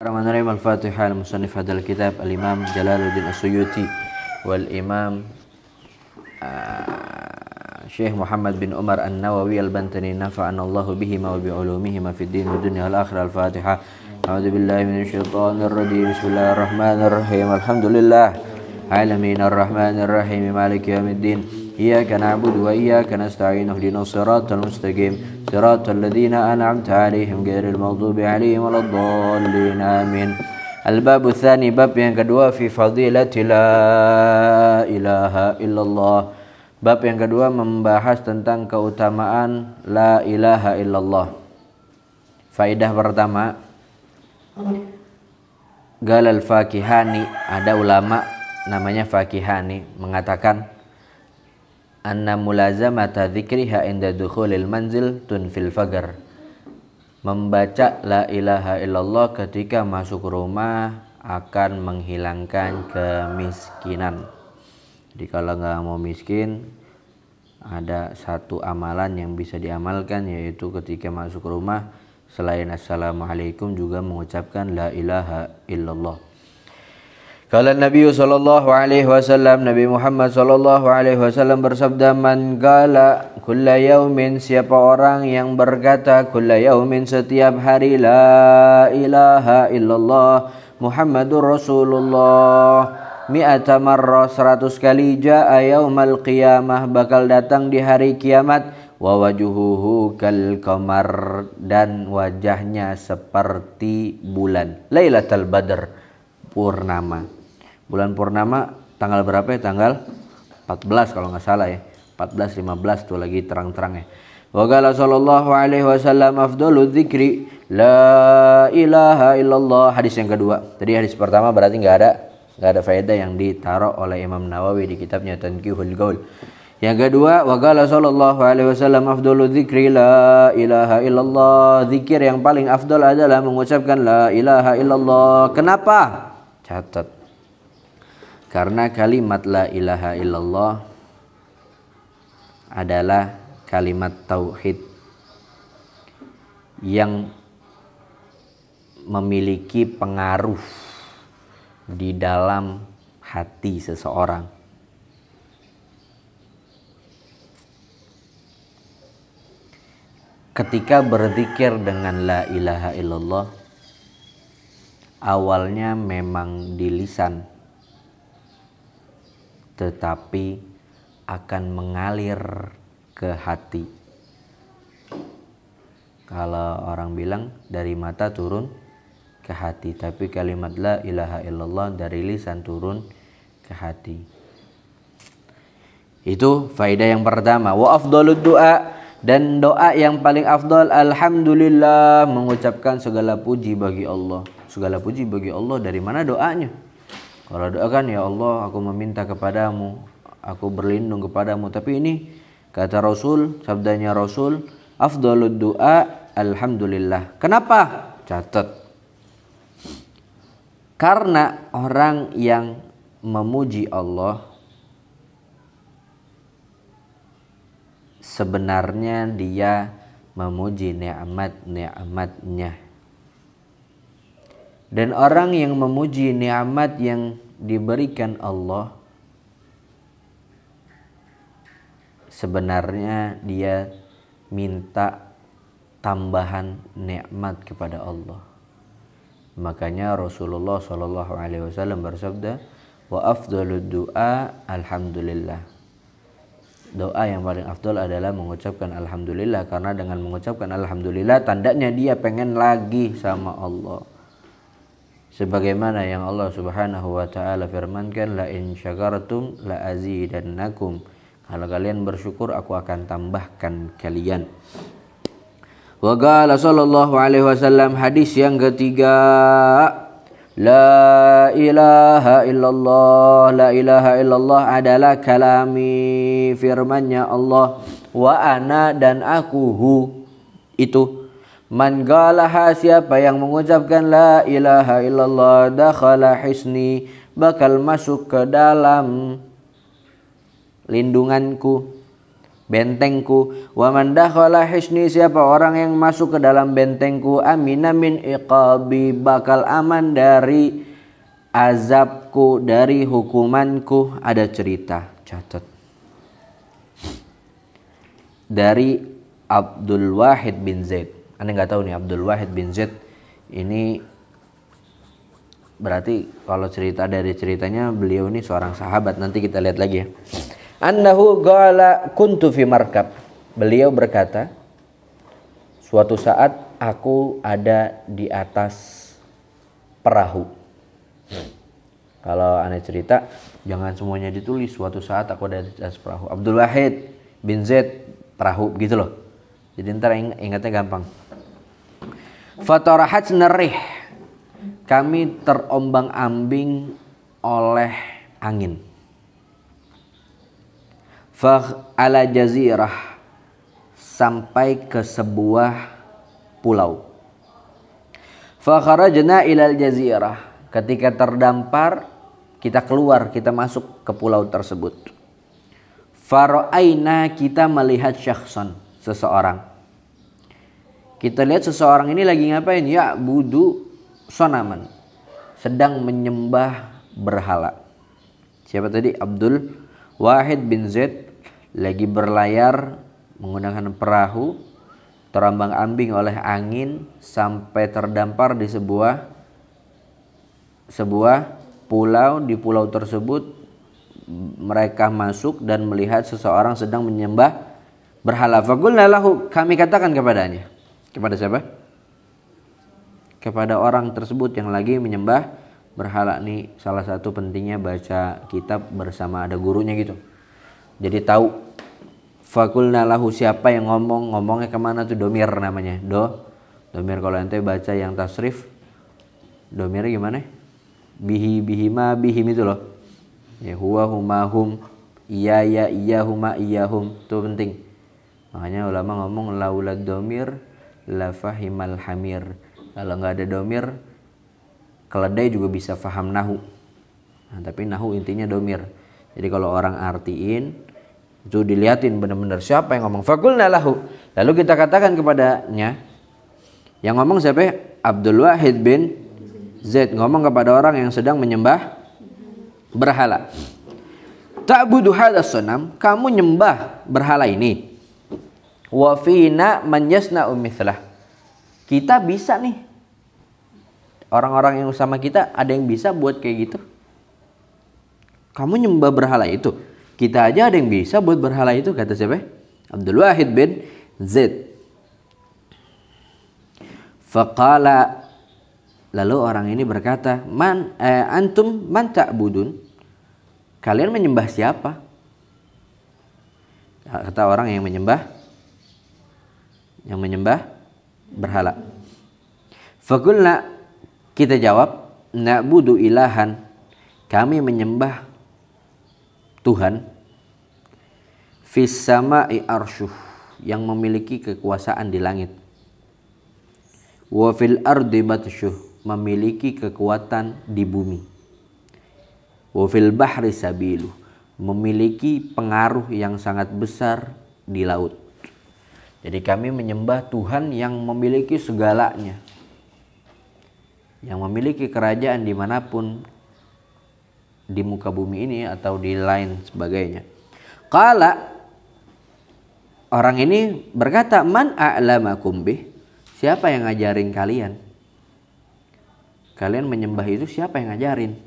Bismillahirrahmanirrahim. Al-Fatihah al-Musannif hadal kitab al-Imam Jalaluddin As-Suyuti wal Imam Syekh Muhammad bin Umar An-Nawawi Al-Bantani nafa'anallahu bihima wa bi'ulumihima fid din wa dunya wal akhirah. Al-Fatihah. A'udzu billahi minasyaitonir rajim. Bismillahirrahmanirrahim. Alhamdulillah alamin arrahmanir rahim maliki yaumiddin. Iyyaka na'budu wa iyyaka nasta'in. Ihdinas siratal mustaqim. صراط الذين أنعمت عليهم غير المغضوب عليهم ولا الضالين آمين. الباب الثاني, bab yang kedua, fi fadilati la ilaha illallah. Bab yang kedua membahas tentang keutamaan la ilaha illallah. Faedah pertama, Galal Fakihani, ada ulama namanya Fakihani mengatakan anna mulazamata dzikriha inda dukhulil manzil tunfil fagar. Membaca la ilaha illallah ketika masuk rumah akan menghilangkan kemiskinan. Jadi kalau nggak mau miskin, ada satu amalan yang bisa diamalkan, yaitu ketika masuk rumah selain assalamualaikum juga mengucapkan la ilaha illallah. Kala Nabi sallallahu alaihi wasallam, Nabi Muhammad sallallahu alaihi wasallam bersabda, man qala kulla yaumin, siapa orang yang berkata kulla yaumin, setiap hari, la ilaha illallah Muhammadur Rasulullah mi'ata marrah, 100 kali, jaa yaumal qiyamah, bakal datang di hari kiamat, wa wajuhuhu kal qamar, dan wajahnya seperti bulan, Lailatul Badr, purnama. Bulan purnama tanggal berapa ya? Tanggal 14 kalau nggak salah ya. 14-15 tuh lagi terang-terang ya. Wa qala sallallahu alaihi wasallam afdalu dzikri la ilaha illallah. Hadis yang kedua. Tadi hadis pertama berarti nggak ada faedah yang ditaruh oleh Imam Nawawi di kitabnya Tanqihul Qaul. Yang kedua, wa qala sallallahu alaihi wasallam afdalu dzikri la ilaha illallah. Zikir yang paling afdal adalah mengucapkan la ilaha illallah. Kenapa? Catat. Karena kalimat la ilaha illallah adalah kalimat tauhid yang memiliki pengaruh di dalam hati seseorang. Ketika berzikir dengan la ilaha illallah, awalnya memang di lisan, tetapi akan mengalir ke hati. Kalau orang bilang dari mata turun ke hati, tapi kalimat la ilaha illallah dari lisan turun ke hati. Itu faedah yang pertama. Wa afdalud du'a, dan doa yang paling afdal alhamdulillah, mengucapkan segala puji bagi Allah. Segala puji bagi Allah, dari mana doanya? Kalau doa kan, ya Allah aku meminta kepadamu, aku berlindung kepadamu. Tapi ini kata Rasul, sabdanya Rasul, afdalud du'a alhamdulillah. Kenapa? Catat. Karena orang yang memuji Allah sebenarnya dia memuji nikmat-nikmatnya. Dan orang yang memuji nikmat yang diberikan Allah sebenarnya dia minta tambahan nikmat kepada Allah. Makanya Rasulullah sallallahu alaihi wasallam bersabda, wa afdalud du'a alhamdulillah. Doa yang paling afdal adalah mengucapkan alhamdulillah, karena dengan mengucapkan alhamdulillah tandanya dia pengen lagi sama Allah. Sebagaimana yang Allah Subhanahu wa taala firmankan, la in syakartum la azidannakum. Kalau kalian bersyukur, aku akan tambahkan kalian. Wa qala sallallahu alaihi wasallam, hadis yang ketiga, la ilaha illallah. La ilaha illallah adalah kalami, firmannya Allah, wa ana, dan aku, hu, itu. Man qalaha, siapa yang mengucapkan la ilaha illallah, dakhala hisni, bakal masuk ke dalam lindunganku, bentengku. Wa man dakhala hisni, siapa orang yang masuk ke dalam bentengku, amina min iqabi, bakal aman dari azabku, dari hukumanku. Ada cerita, catat, dari Abdul Wahid bin Zaid. Anda nggak tahu nih Abdul Wahid bin Zaid ini, berarti kalau cerita dari ceritanya beliau ini seorang sahabat. Nanti kita lihat lagi ya. Annahu qala kuntu fi markab. Beliau berkata, suatu saat aku ada di atas perahu. Kalau aneh cerita, jangan semuanya ditulis. Suatu saat aku ada di atas perahu. Abdul Wahid bin Zaid, perahu gitu loh. Jadi ntar ingatnya gampang. Fatarahat nerih, kami terombang-ambing oleh angin. Fa ala jazirah, sampai ke sebuah pulau. Fa kharajna ilal jazirah, ketika terdampar kita keluar, kita masuk ke pulau tersebut. Fara'aina, kita melihat syakhsan, seseorang. Kita lihat seseorang ini lagi ngapain? Ya budu sonaman, sedang menyembah berhala. Siapa tadi? Abdul Wahid bin Zaid lagi berlayar menggunakan perahu, terombang-ambing oleh angin sampai terdampar di sebuah pulau. Di pulau tersebut mereka masuk dan melihat seseorang sedang menyembah berhala. Faqulna lahu, kami katakan kepadanya. Kepada siapa? Kepada orang tersebut yang lagi menyembah berhala. Nih salah satu pentingnya baca kitab bersama ada gurunya gitu. Jadi tahu. Faqulna lahu, siapa yang ngomongnya kemana tuh? Domir namanya. Domir. Kalau ente baca yang tasrif, domirnya gimana? Bihi, bihima, bihim itu loh. Ya huwa, huma, hum, iya, ya, iya, huma, iya, hum. Itu penting. Makanya ulama ngomong laulad domir la fahimal hamir. Kalau nggak ada domir, keledai juga bisa faham nahu. Nah, tapi nahu intinya domir. Jadi kalau orang artiin itu dilihatin benar-benar siapa yang ngomong. Faqulna lahu, lalu kita katakan kepadanya, yang ngomong siapa? Abdul Wahid bin Zaid ngomong kepada orang yang sedang menyembah berhala. Ta'budu hadzal sanam, kamu nyembah berhala ini. Wa fina man yasna'u mithlah. Kita bisa nih. Orang-orang yang sama kita ada yang bisa buat kayak gitu. Kamu nyembah berhala itu. Kita aja ada yang bisa buat berhala itu, kata siapa? Abdul Wahid bin Zaid. Faqala, lalu orang ini berkata, antum man ta'budun? Kalian menyembah siapa? Kata orang yang menyembah berhala. Faqulna, kita jawab, na'budu ilahan, kami menyembah Tuhan, fis sama'i arsyuh, yang memiliki kekuasaan di langit, wa fil ardi batshuh, memiliki kekuatan di bumi, wa fil bahri sabilu, memiliki pengaruh yang sangat besar di laut. Jadi kami menyembah Tuhan yang memiliki segalanya, yang memiliki kerajaan dimanapun di muka bumi ini atau di lain sebagainya. Qala, orang ini berkata, man a'lamakum bih, siapa yang ngajarin kalian? Kalian menyembah itu siapa yang ngajarin?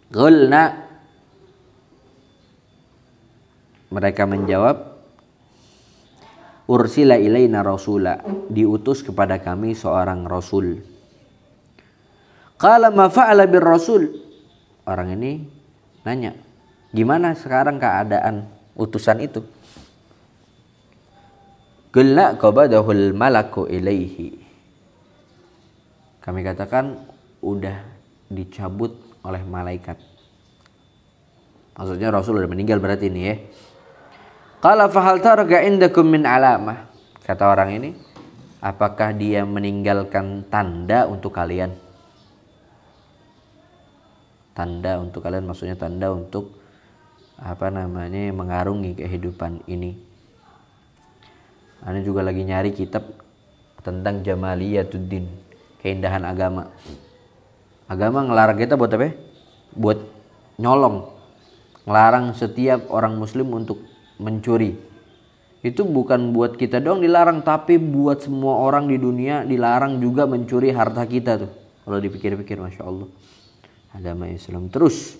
Qulna, mereka menjawab, ursila ilaina rasula, diutus kepada kami seorang rasul. Qala ma fa'ala bir rasul, orang ini nanya, gimana sekarang keadaan utusan itu? Qulna qabadahul malaku ilaihi, kami katakan udah dicabut oleh malaikat. Maksudnya rasul udah meninggal berarti ini ya. Qala fahal taraka indakum min alamah, kata orang ini, apakah dia meninggalkan tanda untuk kalian? Tanda untuk kalian maksudnya tanda untuk mengarungi kehidupan ini. Ana juga lagi nyari kitab tentang Jamaliyatuddin, keindahan agama. Agama ngelarang kita buat apa? Buat nyolong. Ngelarang setiap orang muslim untuk mencuri. Itu bukan buat kita doang dilarang, tapi buat semua orang di dunia dilarang juga mencuri harta kita tuh. Kalau dipikir-pikir, Masya Allah. Agama Islam terus.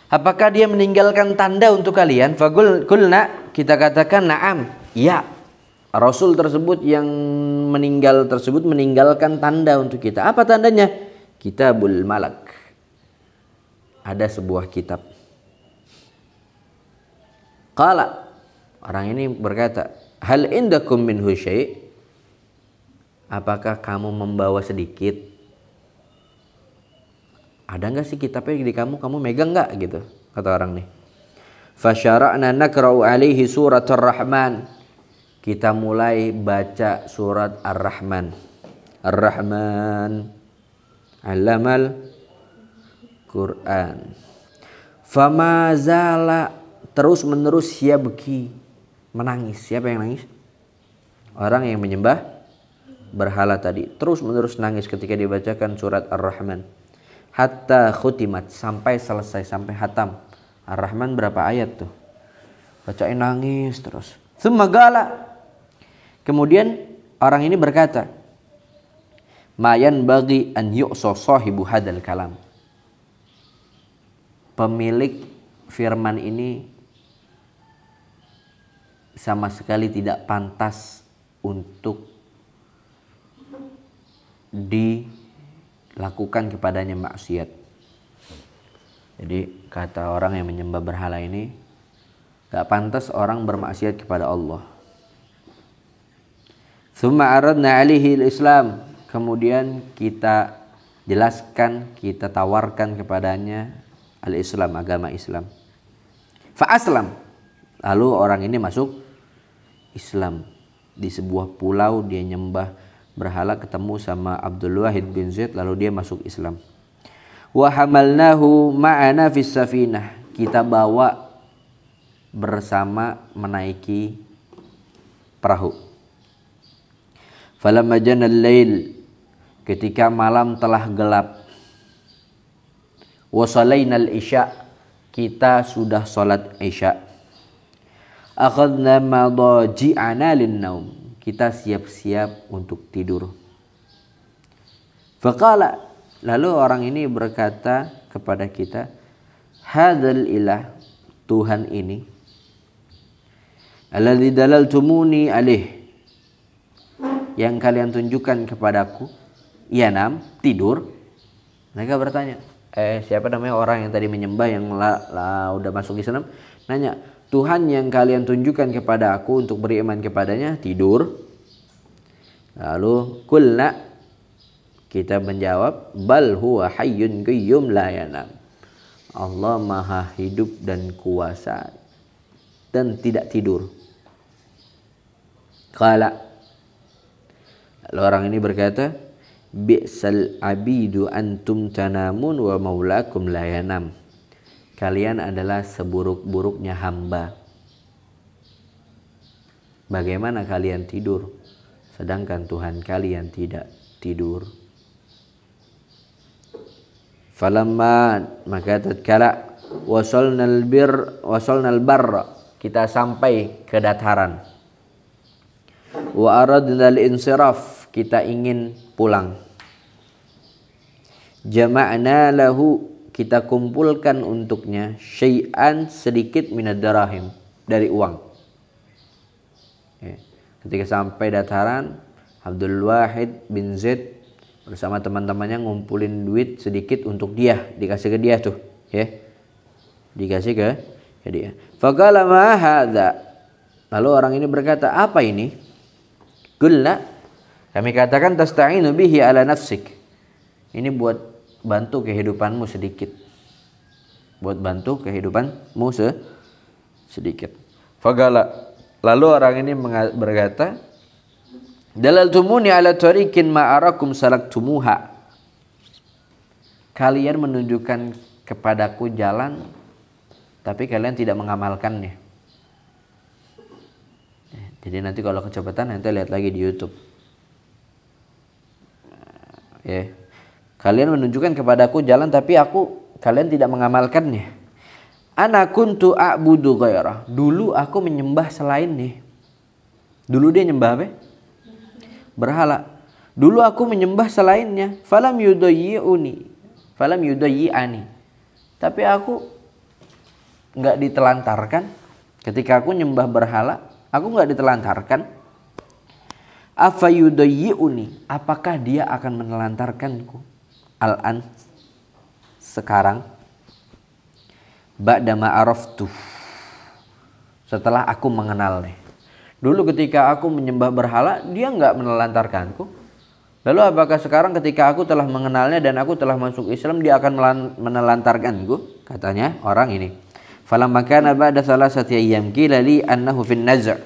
Apakah dia meninggalkan tanda untuk kalian? Kulna, kita katakan na'am. Ya. Rasul tersebut yang meninggal tersebut meninggalkan tanda untuk kita. Apa tandanya? Kitabul Malak. Ada sebuah kitab. Qala, orang ini berkata, hal indakum minhu syai'? Apakah kamu membawa sedikit? Ada enggak sih kitabnya di kamu megang enggak gitu, kata orang nih. Fasyara'na nakra'u alaihi surat ar-Rahman. Kita mulai baca surat Ar-Rahman. Ar-Rahman 'allamal Quran. Fama zala, terus menerus yabki, menangis. Siapa yang nangis? Orang yang menyembah berhala tadi. Terus menerus nangis ketika dibacakan surat Ar-Rahman. Hatta khutimat, sampai selesai, sampai hatam. Ar-Rahman berapa ayat tuh? Bacain nangis terus. Tsumma gala. Kemudian orang ini berkata, Mayan bagi an yu'so sahibu hadal kalam. Pemilik firman ini sama sekali tidak pantas untuk dilakukan kepadanya maksiat. Jadi kata orang yang menyembah berhala ini, gak pantas orang bermaksiat kepada Allah. Tsumma aradna alaihi al-Islam. Kemudian kita jelaskan, kita tawarkan kepadanya al-Islam, agama Islam. Fa-aslam. Lalu orang ini masuk Islam. Di sebuah pulau dia nyembah berhala, ketemu sama Abdul Wahid bin Zaid, lalu dia masuk Islam. Wa hamalnahu ma'ana fis safinah. Kita bawa bersama menaiki perahu. Falamma janal lail, ketika malam telah gelap. Wa salainal isya, kita sudah salat isya. Akhadna madaji'ana lin-naum, kita siap-siap untuk tidur. Faqala, lalu orang ini berkata kepada kita, hadzal ilah, Tuhan ini, alladzi dalaltumuni alaih, yang kalian tunjukkan kepadaku, yanam, tidur. Mereka bertanya, siapa namanya orang yang tadi menyembah yang udah masuk Islam, nanya, Tuhan yang kalian tunjukkan kepada aku untuk beriman kepadanya tidur. Lalu kulna, kita menjawab, bal huwa hayyun qayyum la yanam. Allah maha hidup dan kuasa dan tidak tidur. Qala, lalu orang ini berkata, bi'sal abidu antum tanamun wa maulakum la yanam. Kalian adalah seburuk-buruknya hamba. Bagaimana kalian tidur sedangkan Tuhan kalian tidak tidur? Falamma, maka tatkala wasalnal barra, kita sampai ke dataran. Wa aradna al-insiraf, kita ingin pulang. Jama'na lahu, kita kumpulkan untuknya syai'an, sedikit minad darahim, dari uang. Ketika sampai dataran, Abdul Wahid bin Zaid bersama teman-temannya ngumpulin duit sedikit untuk dia, dikasih ke dia tuh, ya. Dikasih ke dia. Faqala ma hadza. Lalu orang ini berkata, apa ini? Qulna, kami katakan tasta'inu bihi ala nafsik. Ini buat bantu kehidupanmu sedikit. Buat bantu kehidupanmu sedikit. Faqala, lalu orang ini berkata, dalaltumuni ala tariqin ma arakum salaktumuha. Kalian menunjukkan kepadaku jalan tapi kalian tidak mengamalkannya. Jadi nanti kalau kecepatan nanti lihat lagi di YouTube. Ya. Kalian menunjukkan kepadaku jalan tapi kalian tidak mengamalkannya. Ana kuntu a'budu ghairah. Dulu aku menyembah selainnya. Dulu dia nyembah apa? Berhala. Dulu aku menyembah selainnya. Falam yudayyi'ani. Tapi aku enggak ditelantarkan. Ketika aku nyembah berhala, aku enggak ditelantarkan. Afa yudayyi'uni. Apakah dia akan menelantarkanku? Al-an. Sekarang. Ba'da ma'araftu. Setelah aku mengenalnya. Dulu ketika aku menyembah berhala, dia enggak menelantarkanku. Lalu apakah sekarang ketika aku telah mengenalnya dan aku telah masuk Islam, dia akan menelantarkanku? Katanya orang ini. Falamma kana ba'da thalathati ayyam qila li annahu fin naz'.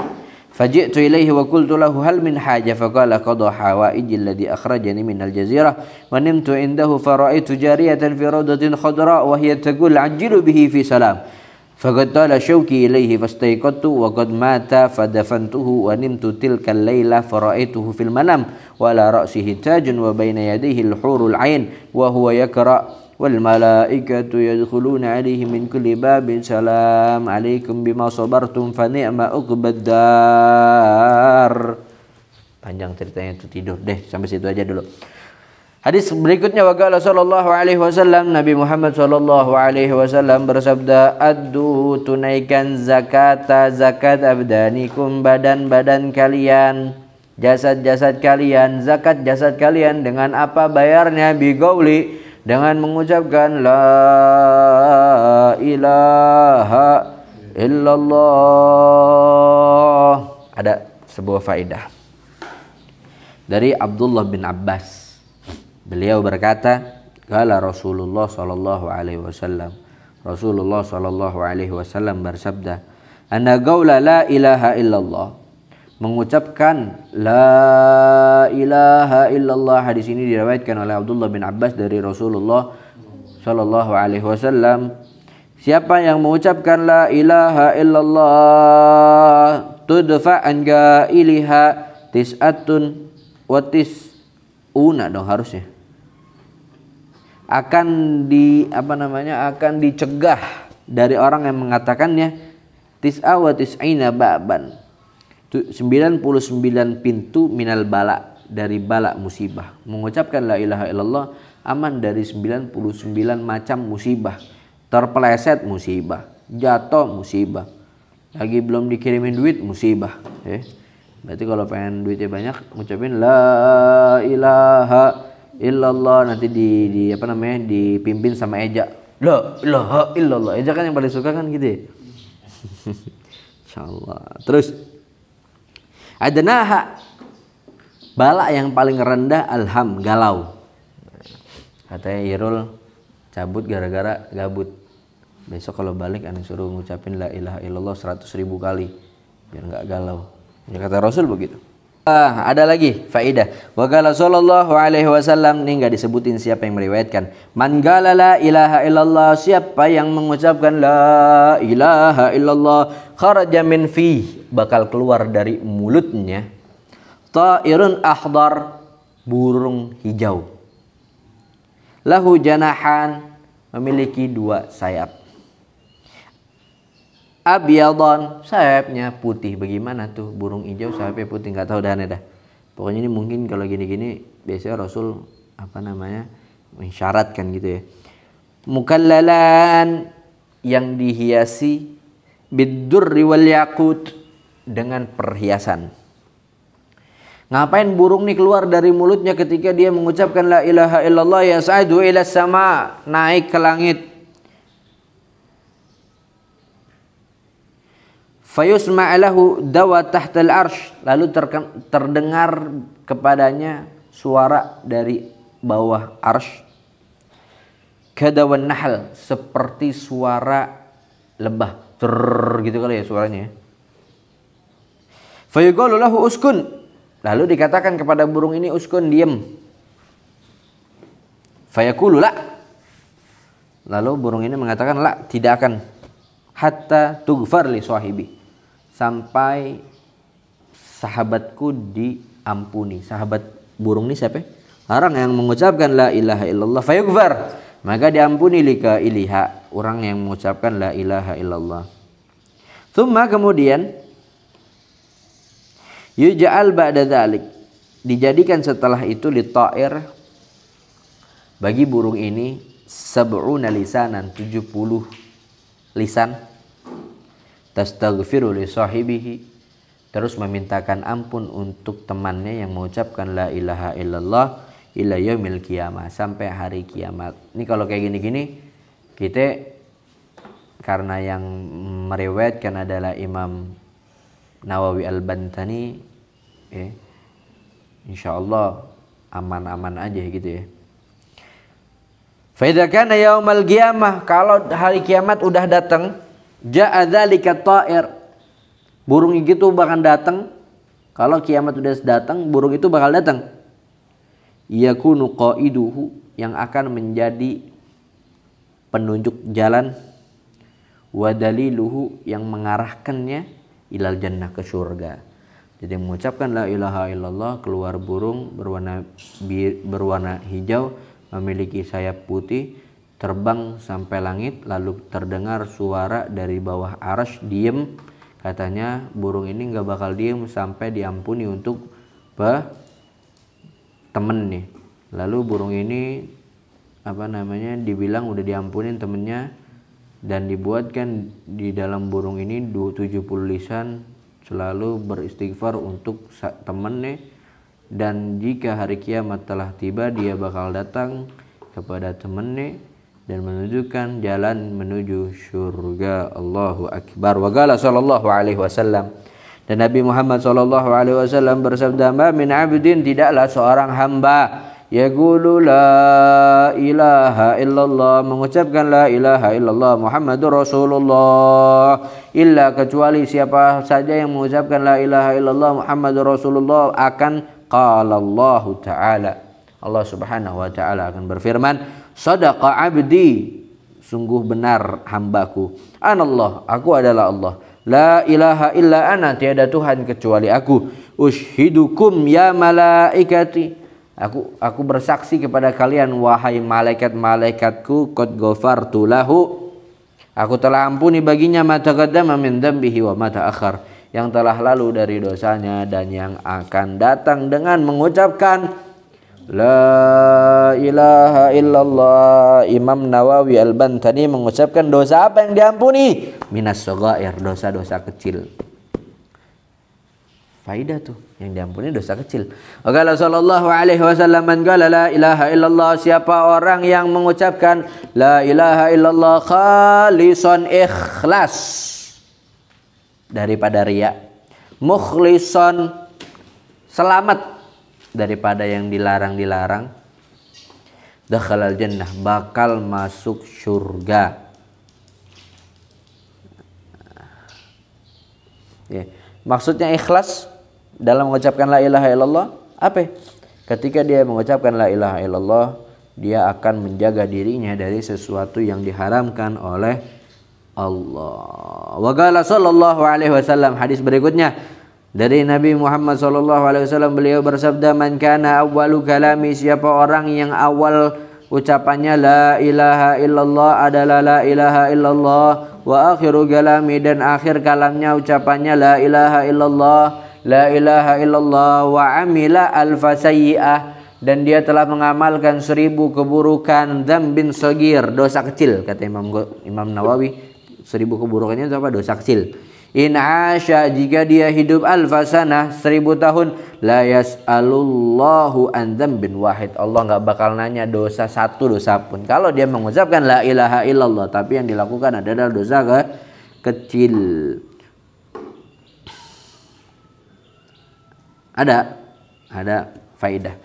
Faji'tu ilayhi wa qultu lahu hal min haja faqala qada hawaiji alladhi akhrajani min al-jazirah wa nimtu indahu fara'aytu jariyatan fi rawdatin khadra wa hiya taqul ajilu bihi fi salam. فقد طال شوكي إليه فاستيقظت وقد مات فدفنته ونمت تلك الليلة فرأيته في المنام وعلى رأسه تاج وبين يديه الحور العين وهو يقرأ والملائكة يدخلون عليه من كل باب سلام عليكم بما صبرتم فنعم عقبى الدار. Panjang ceritanya itu, tidur deh sampai situ aja dulu. Hadis berikutnya, waqala sallallahu alaihi wasallam, Nabi Muhammad sallallahu alaihi wasallam bersabda, addu tunaikan zakat abdanikum, badan-badan kalian, jasad-jasad kalian, zakat jasad kalian. Dengan apa bayarnya? Biqauli, dengan mengucapkan la ilaha illallah. Ada sebuah faedah dari Abdullah bin Abbas. Beliau berkata, qala Rasulullah sallallahu alaihi wasallam. Rasulullah sallallahu alaihi wasallam bersabda, "Anna qaula la ilaha illallah." Mengucapkan la ilaha illallah. Hadis ini diriwayatkan oleh Abdullah bin Abbas dari Rasulullah sallallahu alaihi wasallam. Siapa yang mengucapkan la ilaha illallah, tudfa an gailiha tis'atun wa tis'una dong harusnya. Akan dicegah dari orang yang mengatakannya tis'a wa tis'ina ba'ban, 99 pintu minal bala, dari bala musibah. Mengucapkan la ilaha illallah aman dari 99 macam musibah. Terpeleset musibah, jatuh musibah, lagi belum dikirimin duit musibah. Berarti kalau pengen duitnya banyak, ngucapin la ilaha illallah, nanti dipimpin sama Eja. La ilaha illallah. Eja kan yang paling suka kan gitu ya. Insyaallah. Terus adnaha, bala yang paling rendah, alham, galau. Katanya Irul cabut gara-gara gabut. Besok kalau balik aneh suruh ngucapin la ilaha illallah 100.000 kali biar enggak galau. Ya kata Rasul begitu. Ada lagi faidah. Wa qala sallallahu alaihi wasallam, ini enggak disebutin siapa yang meriwayatkan. Man qala la ilaha illallah, siapa yang mengucapkan la ilaha illallah, kharaja min fi, bakal keluar dari mulutnya ta'irun ahdar, burung hijau. Lahu janahan, memiliki 2 sayap. Abyadan, sayapnya putih. Bagaimana tuh burung hijau sayapnya putih? Nggak tahu dah. Pokoknya ini mungkin kalau gini-gini biasanya Rasul mensyaratkan gitu ya. Mukallalan, yang dihiasi, bidurri wal yakut, dengan perhiasan. Ngapain burung nih keluar dari mulutnya ketika dia mengucapkan la ilaha illallah? Yas'adu ila sama, naik ke langit. Fayusma'alahu dawa tahtal arsh, lalu terdengar kepadanya suara dari bawah arsh. Kadawan nahl, seperti suara lebah, gitu kali ya suaranya. Fayuqalu lahu uskun, lalu dikatakan kepada burung ini, uskun, diam. Fayaqulu la, lalu burung ini mengatakan la, tidak akan. hatta tughfar li sahibi, sampai sahabatku diampuni. Sahabat burung ini siapa? Orang yang mengucapkan la ilaha illallah fayughfar, maka diampuni lika iliha, orang yang mengucapkan la ilaha illallah. Tsumma, kemudian yuj'al ba'da dzalik, dijadikan setelah itu li ta'ir, bagi burung ini sab'una lisanan, 70 lisan, tastaghfiru li sahibihi, terus memintakan ampun untuk temannya yang mengucapkan la ilaha illallah ila yaumil qiyamah, sampai hari kiamat. Ini kalau kayak gini-gini, kita karena yang meriwayatkan adalah Imam Nawawi Al-Bantani, insyaallah aman-aman aja gitu ya. Fa idza kana yaumal qiyamah, kalau hari kiamat udah datang, ja'a dzalika ta'ir, burung itu bakal datang. Kalau kiamat udah datang, burung itu bakal datang. Yakunu qaiduhu, yang akan menjadi penunjuk jalan, wa daliluhu, yang mengarahkannya ilal jannah, ke surga. Jadi mengucapkan la ilaha illallah, keluar burung berwarna hijau, memiliki sayap putih, terbang sampai langit, lalu terdengar suara dari bawah arsy, diem. Katanya burung ini nggak bakal diem sampai diampuni untuk temen nih. Lalu burung ini dibilang udah diampunin temennya, dan dibuatkan di dalam burung ini 70 lisan selalu beristighfar untuk temennya. Dan jika hari kiamat telah tiba, dia bakal datang kepada temannya dan menunjukkan jalan menuju surga. Allahu akbar. Wa qala sallallahu alaihi wasallam, dan Nabi Muhammad sallallahu alaihi wasallam bersabda, "Ma min 'abdin", tidaklah seorang hamba, yaqulu la ilaha illallah, mengucapkan la ilaha illallah Muhammadur Rasulullah, illa, kecuali siapa saja yang mengucapkan la ilaha illallah Muhammadur Rasulullah, akan qala Allah Ta'ala, Allah Subhanahu wa Ta'ala akan berfirman, sadaqa abdi, sungguh benar hambaku, anallah, aku adalah Allah, la ilaha illa ana, tiada Tuhan kecuali aku, ushidukum ya malaikati, aku bersaksi kepada kalian wahai malaikat-malaikatku, qad ghafartu lahu, aku telah ampuni baginya ma taqaddama min dzambihi wa ma ta'akhkhar, yang telah lalu dari dosanya dan yang akan datang, dengan mengucapkan la ilaha illallah. Imam Nawawi Al-Bantani mengucapkan dosa apa yang diampuni? Minas shaghair, dosa-dosa kecil. Faidah tuh, yang diampuni dosa kecil. Qala sallallahu alaihi wasallam, man qala la ilaha illallah, siapa orang yang mengucapkan la ilaha illallah khalisan, ikhlas daripada riya, mukhlison, selamat daripada yang dilarang-dilarang, dakhalal jannah, bakal masuk surga. Ya. Maksudnya ikhlas dalam mengucapkan la ilaha illallah apa? Ketika dia mengucapkan la ilaha illallah, dia akan menjaga dirinya dari sesuatu yang diharamkan oleh Allah. Wa qala sallallahu alaihi wasallam, hadis berikutnya dari Nabi Muhammad sallallahu alaihi wasallam, beliau bersabda, man kana awwalu kalami, siapa orang yang awal ucapannya la ilaha illallah adalah la ilaha illallah, wa akhiru kalami, dan akhir kalamnya ucapannya la ilaha illallah, la ilaha illallah, wa amila alfa sayyi'ah, dan dia telah mengamalkan 1000 keburukan, dzambin shagir, dosa kecil, kata Imam Nawawi. 1000 keburukannya itu apa? Dosa kecil. In asya, jika dia hidup alfa sanah, 1000 tahun, la yas'alullahu an dzambin wahid, Allah nggak bakal nanya dosa satu dosa pun. Kalau dia mengucapkan la ilaha illallah tapi yang dilakukan adalah dosa kecil. Ada faidah.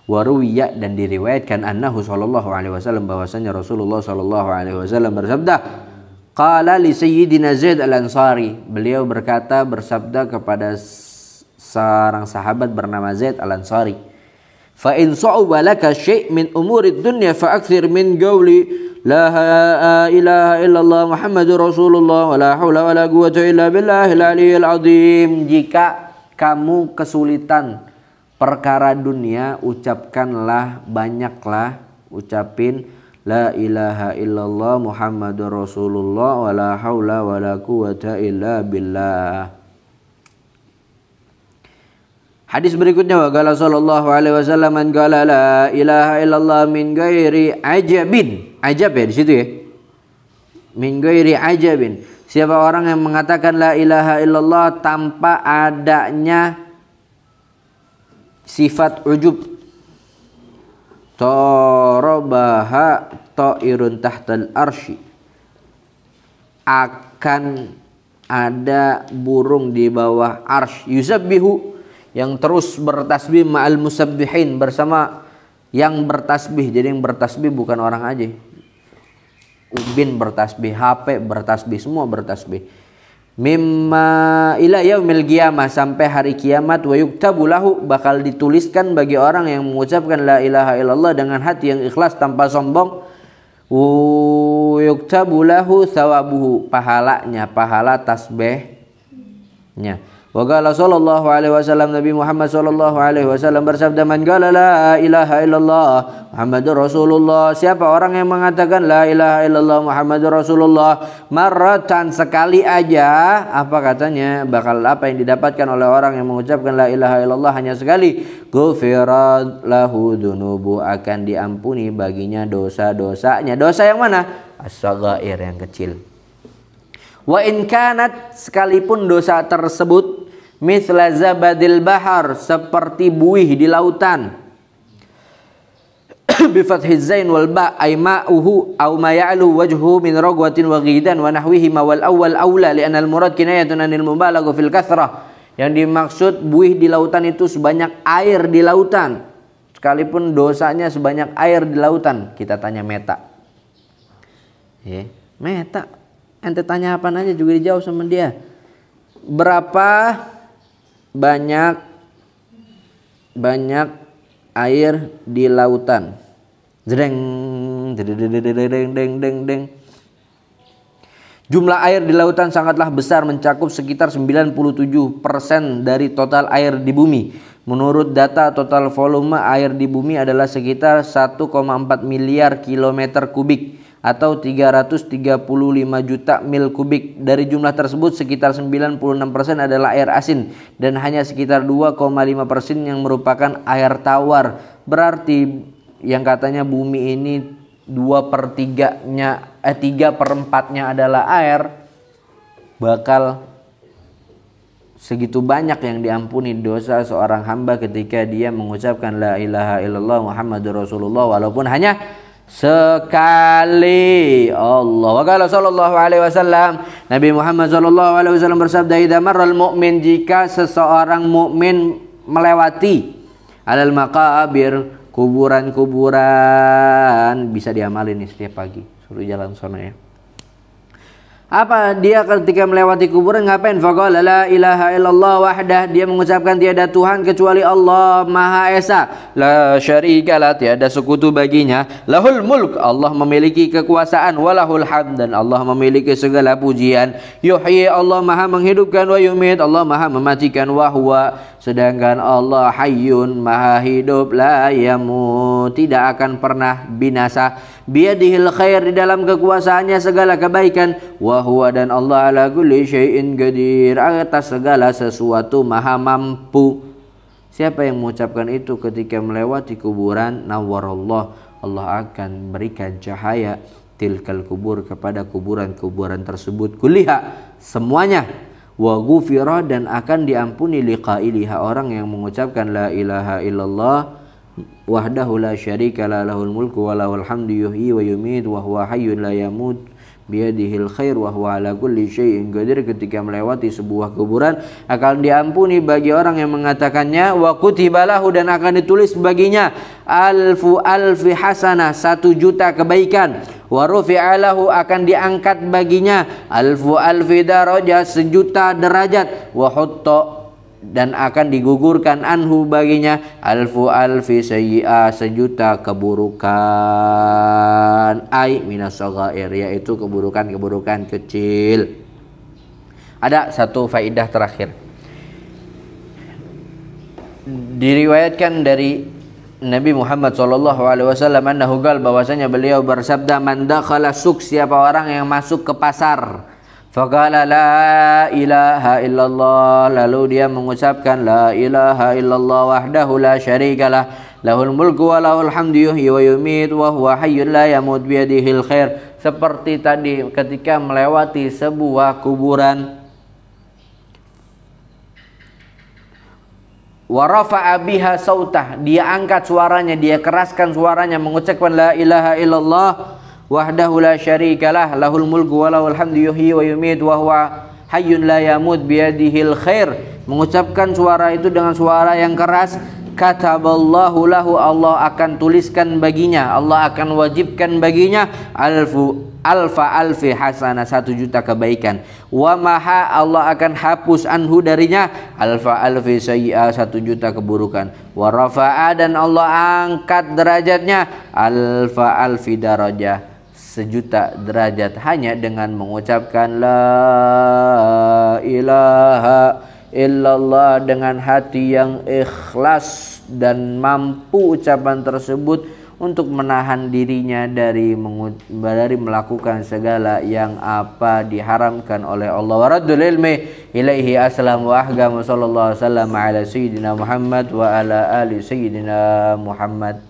Waruwiya, dan diriwayatkan annahu sallallahu alaihi wasallam, bahwasanya Rasulullah sallallahu alaihi wasallam bersabda, qala li sayyidina Zaid al-Ansari, beliau bersabda kepada seorang sahabat bernama Zaid al-Ansari, Fa in sa'uba laka syai' min umurid dunya fa akthir min qawli la ilaha illallah Muhammadur Rasulullah wa la haula wa la quwwata illa billahil aliyyil azim. Jika kamu kesulitan perkara dunia, ucapkanlah, banyaklah ucapin la ilaha illallah Muhammadur Rasulullah wa la haula wa la quwwata illa billah. Hadis berikutnya, wa qala sallallahu alaihi wasallam, man qala la ilaha illallah min ghairi ajabin. Ajab ya di situ ya. Min ghairi ajabin. Siapa orang yang mengatakan la ilaha illallah tanpa adanya sifat ujub, tarabaha ta'irun tahtal arsy, akan ada burung di bawah arsy, yusabbihu, yang terus bertasbih, ma'al musabbihin, bersama yang bertasbih. Jadi yang bertasbih bukan orang aja. Ubin bertasbih, HP bertasbih, semua bertasbih. Mimma ila yaumil qiyamah, sampai hari kiamat. Wa yuktabu lahu, bakal dituliskan bagi orang yang mengucapkan la ilaha illallah dengan hati yang ikhlas tanpa sombong. Wa yuktabu lahu thawabuhu, pahalanya, pahala tasbihnya. Wa qala sallallahu alaihi wasallam, Nabi Muhammad sallallahu alaihi wasallam bersabda, man qala la ilaha illallah Muhammadur Rasulullah, siapa orang yang mengatakan la ilaha illallah Muhammadur Rasulullah marratan, sekali aja, apa katanya, bakal apa yang didapatkan oleh orang yang mengucapkan la ilaha illallah hanya sekali, ghufirat lahu dzunubu, akan diampuni baginya dosa-dosanya. Dosa yang mana? As-saghair, yang kecil. Wa in kanat, sekalipun dosa tersebut, mithla zabadil bahar, seperti buih di lautan, bi fathiz zain wal ba, ay ma'uhu aw ma ya'lu wajhu min ragwatin wa ghidan wa nahwihi ma wal awwal aula li anna al murad kinayatun anil mubalagha fil kathrah. Yang dimaksud buih di lautan itu sebanyak air di lautan, sekalipun dosanya sebanyak air di lautan. Kita tanya Meta, Meta, ente tanya apaan aja juga dijawab sama dia. Berapa banyak air di lautan? Jreng, deng. Jumlah air di lautan sangatlah besar, mencakup sekitar 97% dari total air di bumi. Menurut data, total volume air di bumi adalah sekitar 1,4 miliar kilometer kubik atau 335 juta mil kubik. Dari jumlah tersebut sekitar 96% adalah air asin dan hanya sekitar 2,5% yang merupakan air tawar. Berarti yang katanya bumi ini 3/4-nya adalah air, bakal segitu banyak yang diampuni dosa seorang hamba ketika dia mengucapkan la ilaha illallah Muhammadur Rasulullah walaupun hanya sekali. Allah wa qala sallallahu alaihi wasallam, Nabi Muhammad sallallahu alaihi wasallam bersabda, idza marral mu'min, jika seseorang mukmin melewati alal maqabir, kuburan-kuburan, bisa diamalin nih setiap pagi, suruh jalan sono ya. Apa dia ketika melewati kuburan ngapain? Faqala la ilaha illallah wahdah, dia mengucapkan tiada Tuhan kecuali Allah Maha Esa, la syarikalah, tiada sekutu baginya, lahul mulk, Allah memiliki kekuasaan, walahul hamd, dan Allah memiliki segala pujian, yuhyi, Allah Maha menghidupkan, wa yumit, Allah Maha mematikan, wa huwa, sedangkan Allah hayyun, Maha hidup, la yamut, tidak akan pernah binasa, biyadihil khair, di dalam kekuasaannya segala kebaikan, wa huwa, dan Allah ala kulli syai'in qadir, atas segala sesuatu maha mampu. Siapa yang mengucapkan itu ketika melewati kuburan, nawwarallah, Allah akan berikan cahaya tilkal kubur, kepada kuburan-kuburan tersebut, kulliha, semuanya, wa ghufira, dan akan diampuni liqailiha, orang yang mengucapkan la ilaha illallah wahdahu la syarika la, lahul mulku wa lahul hamdu, yuhyi wa yumit wa huwa hayyun la yamut, biyadihil khair wa huwa ala kulli syai'in qadir. Ketika melewati sebuah kuburan akan diampuni bagi orang yang mengatakannya, wa kutiba lahu, dan akan ditulis baginya alfi hasanah, 1.000.000 kebaikan, wa rufi'a lahu, akan diangkat baginya alfi darajat, 1.000.000 derajat, wa hutta, dan akan digugurkan anhu baginya alfu alfi sayyi'ah, sejuta keburukan, ai minas shaghair, yaitu keburukan-keburukan kecil. Ada satu faedah terakhir. Diriwayatkan dari Nabi Muhammad SAW annahu qala, bahwasanya beliau bersabda, man dakhala suq, siapa orang yang masuk ke pasar, faqala la ilaha illallah, lalu dia mengucapkan la ilaha illallah wahdahu la syarikalah, lahul mulku wa lahul hamdu yuhyi wa yumiit wa huwa hayyun la yamut biyadihil khair. Seperti tadi ketika melewati sebuah kuburan, wa rafa'a biha sautah, dia angkat suaranya, dia keraskan suaranya mengucapkan la ilaha illallah wahdahu la syarikalah, lahul mulku wa lahul hamdu yuhyi wa yumiit wa huwa hayyun la yamut biyadihil khair. Mengucapkan suara itu dengan suara yang keras, kataballahu lahu, Allah akan tuliskan baginya, Allah akan wajibkan baginya alfa alfi hasanah, 1.000.000 kebaikan. Wa maha, Allah akan hapus anhu darinya alfa alfi sayyi'ah, 1.000.000 keburukan. Wa rafa'a, dan Allah angkat derajatnya alfa alfi darajah, 1.000.000 derajat, hanya dengan mengucapkan la ilaha illallah dengan hati yang ikhlas dan mampu ucapan tersebut untuk menahan dirinya dari melakukan segala yang apa diharamkan oleh Allah. Wa raddul ilmi ilaihi aslam wa ahkam. Sallallahu alaihi wasallam ala sayyidina Muhammad wa ala ali sayyidina Muhammad.